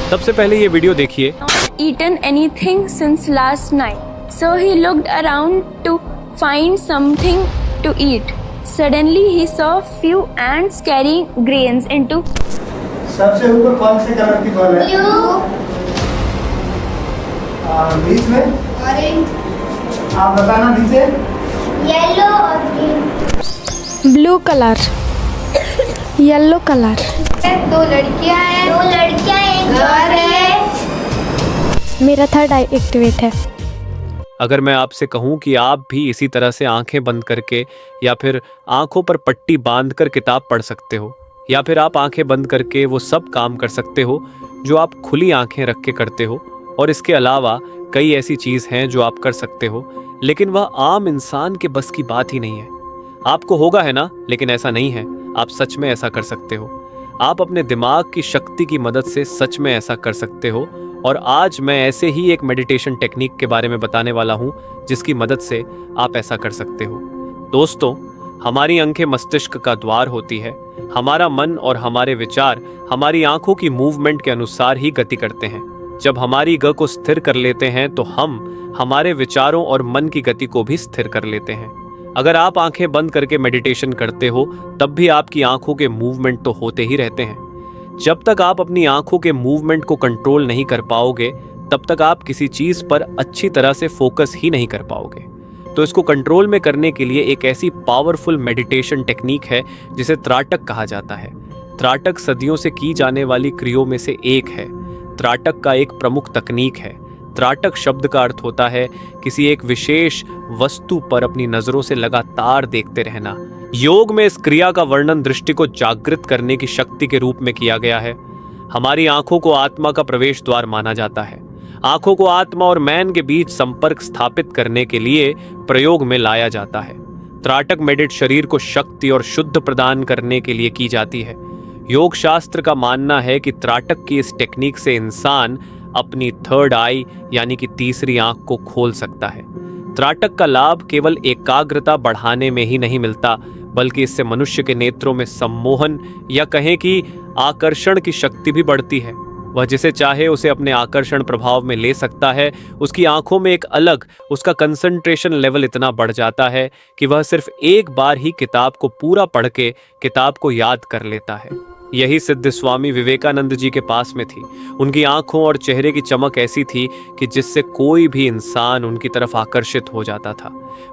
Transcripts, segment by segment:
सबसे पहले ये वीडियो देखिए। Eaten anything since last night, so he looked around to find something to eat. Suddenly he saw few ants carrying grains into. सबसे ऊपर कौन से कलर की बॉल है? ब्लू, बीच में ऑरेंज, आप बताना नीचे। येलो और green. Blue colour, yellow colour. दो लड़कियां हैं, एक घर है। मेरा थर्ड आई एक्टिवेट है। अगर मैं आपसे कहूं कि आप भी इसी तरह से आंखें बंद करके या फिर आंखों पर पट्टी बांधकर किताब पढ़ सकते हो, या फिर आप आंखें बंद करके वो सब काम कर सकते हो जो आप खुली आंखें रख के करते हो, और इसके अलावा कई ऐसी चीज़ हैं जो आप कर सकते हो, लेकिन वह आम इंसान के बस की बात ही नहीं है। आपको होगा है ना, लेकिन ऐसा नहीं है। आप सच में ऐसा कर सकते हो। आप अपने दिमाग की शक्ति की मदद से सच में ऐसा कर सकते हो। और आज मैं ऐसे ही एक मेडिटेशन टेक्निक के बारे में बताने वाला हूं जिसकी मदद से आप ऐसा कर सकते हो। दोस्तों, हमारी आंखें मस्तिष्क का द्वार होती है। हमारा मन और हमारे विचार हमारी आंखों की मूवमेंट के अनुसार ही गति करते हैं। जब हमारी ग को स्थिर कर लेते हैं तो हम हमारे विचारों और मन की गति को भी स्थिर कर लेते हैं। अगर आप आंखें बंद करके मेडिटेशन करते हो तब भी आपकी आंखों के मूवमेंट तो होते ही रहते हैं। जब तक आप अपनी आंखों के मूवमेंट को कंट्रोल नहीं कर पाओगे तब तक आप किसी चीज पर अच्छी तरह से फोकस ही नहीं कर पाओगे। तो इसको कंट्रोल में करने के लिए एक ऐसी पावरफुल मेडिटेशन टेक्निक है जिसे त्राटक कहा जाता है। त्राटक सदियों से की जाने वाली क्रियाओं में से एक है। त्राटक का एक प्रमुख तकनीक है। त्राटक शब्द का अर्थ होता है किसी एक विशेष वस्तु पर अपनी नजरों से लगातार देखते रहना। योग में इस क्रिया का वर्णन दृष्टि को जागृत करने की शक्ति के रूप में किया गया है। हमारी आंखों को आत्मा का प्रवेश द्वार माना जाता है। आंखों को आत्मा और मैन के बीच संपर्क स्थापित करने के लिए प्रयोग में लाया जाता है। त्राटक मेडिट शरीर को शक्ति और शुद्ध प्रदान करने के लिए की जाती है। योग शास्त्र का मानना है कि त्राटक की इस टेक्निक से इंसान अपनी थर्ड आई यानी कि तीसरी आंख को खोल सकता है। त्राटक का लाभ केवल एकाग्रता बढ़ाने में ही नहीं मिलता, बल्कि इससे मनुष्य के नेत्रों में सम्मोहन या कहें कि आकर्षण की शक्ति भी बढ़ती है। वह जिसे चाहे उसे अपने आकर्षण प्रभाव में ले सकता है। उसकी आंखों में एक अलग उसका कंसंट्रेशन लेवल इतना बढ़ जाता है कि वह सिर्फ एक बार ही किताब को पूरा पढ़ के किताब को याद कर लेता है। यही सिद्ध स्वामी विवेकानंद जी के पास में थी। उनकी आंखों और चेहरे की चमक ऐसी थी कि जिससे कोई भी इंसान उनकी तरफ आकर्षित हो जाता था।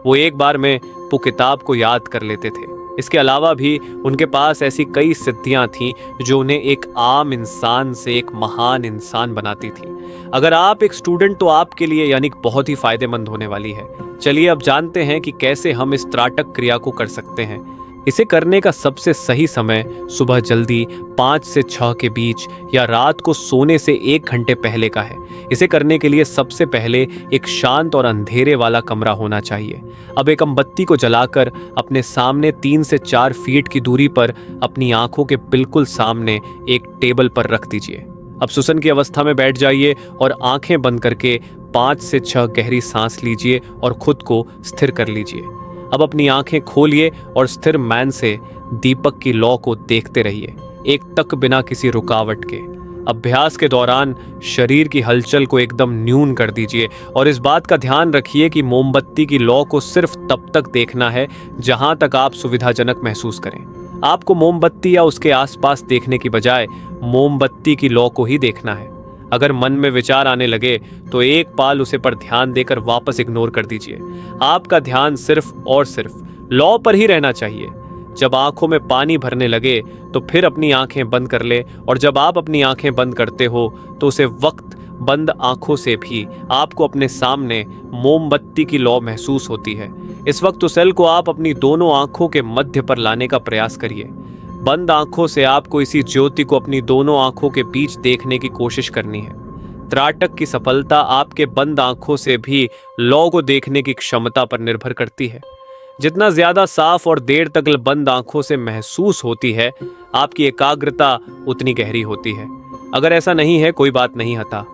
वो एक बार में वो किताब को याद कर लेते थे। इसके अलावा भी उनके पास ऐसी कई सिद्धियां थीं जो उन्हें एक आम इंसान से एक महान इंसान बनाती थी। अगर आप एक स्टूडेंट तो आपके लिए यानी बहुत ही फायदेमंद होने वाली है। चलिए अब जानते हैं कि कैसे हम इस त्राटक क्रिया को कर सकते हैं। इसे करने का सबसे सही समय सुबह जल्दी 5 से 6 के बीच या रात को सोने से 1 घंटे पहले का है। इसे करने के लिए सबसे पहले एक शांत और अंधेरे वाला कमरा होना चाहिए। अब एक मोमबत्ती को जलाकर अपने सामने 3 से 4 फीट की दूरी पर अपनी आंखों के बिल्कुल सामने एक टेबल पर रख दीजिए। अब सुसन की अवस्था में बैठ जाइए और आंखें बंद करके 5 से 6 गहरी सांस लीजिए और खुद को स्थिर कर लीजिए। अब अपनी आंखें खोलिए और स्थिर मैन से दीपक की लौ को देखते रहिए, एक तक बिना किसी रुकावट के। अभ्यास के दौरान शरीर की हलचल को एकदम न्यून कर दीजिए और इस बात का ध्यान रखिए कि मोमबत्ती की लौ को सिर्फ तब तक देखना है जहां तक आप सुविधाजनक महसूस करें। आपको मोमबत्ती या उसके आसपास देखने की बजाय मोमबत्ती की लौ को ही देखना है। अगर मन में विचार आने लगे तो एक पाल उसे पर ध्यान देकर वापस इग्नोर कर दीजिए। आपका ध्यान सिर्फ और सिर्फ लौ पर ही रहना चाहिए। जब आंखों में पानी भरने लगे तो फिर अपनी आंखें बंद कर ले, और जब आप अपनी आंखें बंद करते हो तो उसे वक्त बंद आंखों से भी आपको अपने सामने मोमबत्ती की लौ महसूस होती है। इस वक्त उस सेल को आप अपनी दोनों आंखों के मध्य पर लाने का प्रयास करिए। बंद आंखों से आपको इसी ज्योति को अपनी दोनों आंखों के बीच देखने की कोशिश करनी है। त्राटक की सफलता आपके बंद आंखों से भी लौ को देखने की क्षमता पर निर्भर करती है। जितना ज्यादा साफ और देर तक बंद आंखों से महसूस होती है, आपकी एकाग्रता उतनी गहरी होती है। अगर ऐसा नहीं है, कोई बात नहीं, हता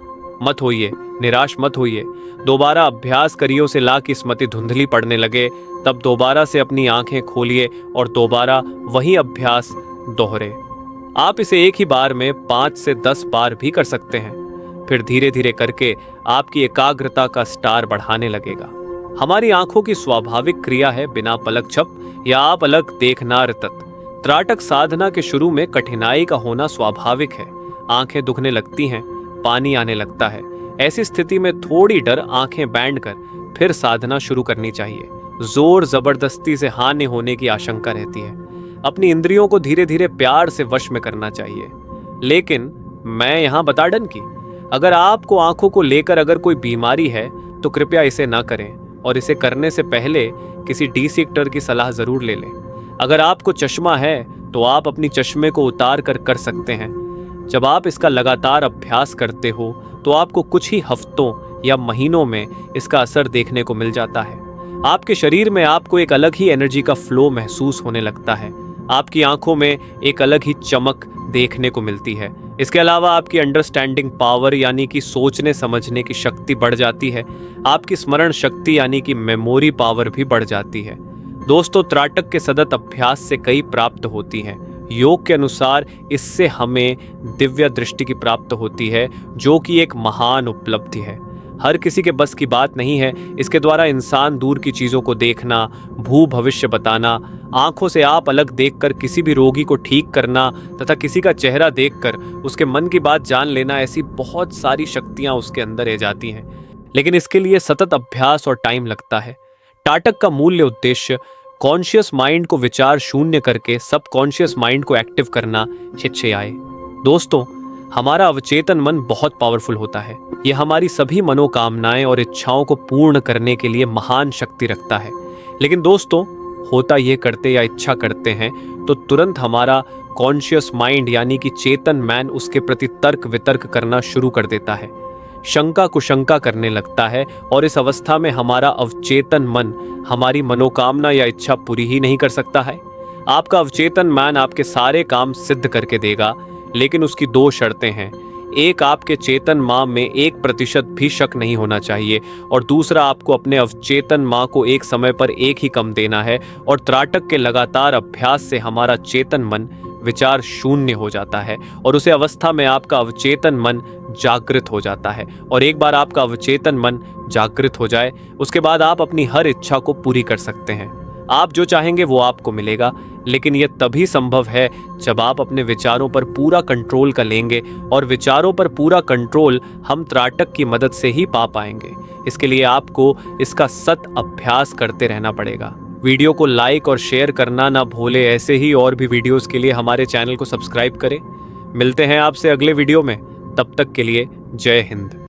मत होइए, निराश मत होइए। दोबारा अभ्यास करिए। उसे ला की स्मृति धुंधली पड़ने लगे तब दोबारा से अपनी आंखें खोलिए और दोबारा वही अभ्यास दोहरे। आप इसे एक ही बार में 5 से 10 बार भी कर सकते हैं। फिर धीरे धीरे करके आपकी एकाग्रता का स्टार बढ़ाने लगेगा। हमारी आंखों की स्वाभाविक क्रिया है बिना पलक झप या आप अलग देखना रतत। त्राटक साधना के शुरू में कठिनाई का होना स्वाभाविक है। आंखें दुखने लगती हैं, पानी आने लगता है। ऐसी स्थिति में थोड़ी डर आंखें बैंड कर फिर साधना शुरू करनी चाहिए। जोर जबरदस्ती से हानि होने की आशंका रहती है। अपनी इंद्रियों को धीरे धीरे प्यार से वश में करना चाहिए। लेकिन मैं यहाँ बता डन की, अगर आपको आंखों को लेकर अगर कोई बीमारी है तो कृपया इसे ना करें और इसे करने से पहले किसी डॉक्टर की सलाह जरूर ले लें। अगर आपको चश्मा है तो आप अपनी चश्मे को उतार कर सकते हैं। जब आप इसका लगातार अभ्यास करते हो तो आपको कुछ ही हफ्तों या महीनों में इसका असर देखने को मिल जाता है। आपके शरीर में आपको एक अलग ही एनर्जी का फ्लो महसूस होने लगता है। आपकी आंखों में एक अलग ही चमक देखने को मिलती है। इसके अलावा आपकी अंडरस्टैंडिंग पावर यानी कि सोचने समझने की शक्ति बढ़ जाती है। आपकी स्मरण शक्ति यानी कि मेमोरी पावर भी बढ़ जाती है। दोस्तों, त्राटक के सतत अभ्यास से कई प्राप्त होती हैं। योग के अनुसार इससे हमें दिव्य दृष्टि की प्राप्त होती है, जो कि एक महान उपलब्धि है। हर किसी के बस की बात नहीं है। इसके द्वारा इंसान दूर की चीजों को देखना, भू भविष्य बताना, आंखों से आप अलग देखकर किसी भी रोगी को ठीक करना तथा किसी का चेहरा देखकर उसके मन की बात जान लेना, ऐसी बहुत सारी शक्तियां उसके अंदर रह जाती हैं। लेकिन इसके लिए सतत अभ्यास और टाइम लगता है। त्राटक का मूल्य उद्देश्य कॉन्शियस माइंड को विचार शून्य करके सब कॉन्शियस माइंड को एक्टिव करना आए। दोस्तों, हमारा अवचेतन मन बहुत पावरफुल होता है। यह हमारी सभी मनोकामनाएं और इच्छाओं को पूर्ण करने के लिए महान शक्ति रखता है। लेकिन दोस्तों, होता यह करते या इच्छा करते हैं तो तुरंत हमारा कॉन्शियस माइंड यानी कि चेतन मैन उसके प्रति तर्क वितर्क करना शुरू कर देता है, शंका कुशंका करने लगता है। और इस अवस्था में हमारा अवचेतन मन हमारी मनोकामना या इच्छा पूरी ही नहीं कर सकता है। आपका अवचेतन मन आपके सारे काम सिद्ध करके देगा, लेकिन उसकी 2 शर्तें हैं। एक, आपके चेतन माँ में 1% भी शक नहीं होना चाहिए, और दूसरा, आपको अपने अवचेतन माँ को एक समय पर एक ही कम देना है। और त्राटक के लगातार अभ्यास से हमारा चेतन मन विचार शून्य हो जाता है और उसे अवस्था में आपका अवचेतन मन जागृत हो जाता है। और एक बार आपका अवचेतन मन जागृत हो जाए, उसके बाद आप अपनी हर इच्छा को पूरी कर सकते हैं। आप जो चाहेंगे वो आपको मिलेगा, लेकिन यह तभी संभव है जब आप अपने विचारों पर पूरा कंट्रोल कर लेंगे, और विचारों पर पूरा कंट्रोल हम त्राटक की मदद से ही पा पाएंगे। इसके लिए आपको इसका सतत अभ्यास करते रहना पड़ेगा। वीडियो को लाइक और शेयर करना ना भूले। ऐसे ही और भी वीडियोस के लिए हमारे चैनल को सब्सक्राइब करें। मिलते हैं आपसे अगले वीडियो में, तब तक के लिए जय हिंद।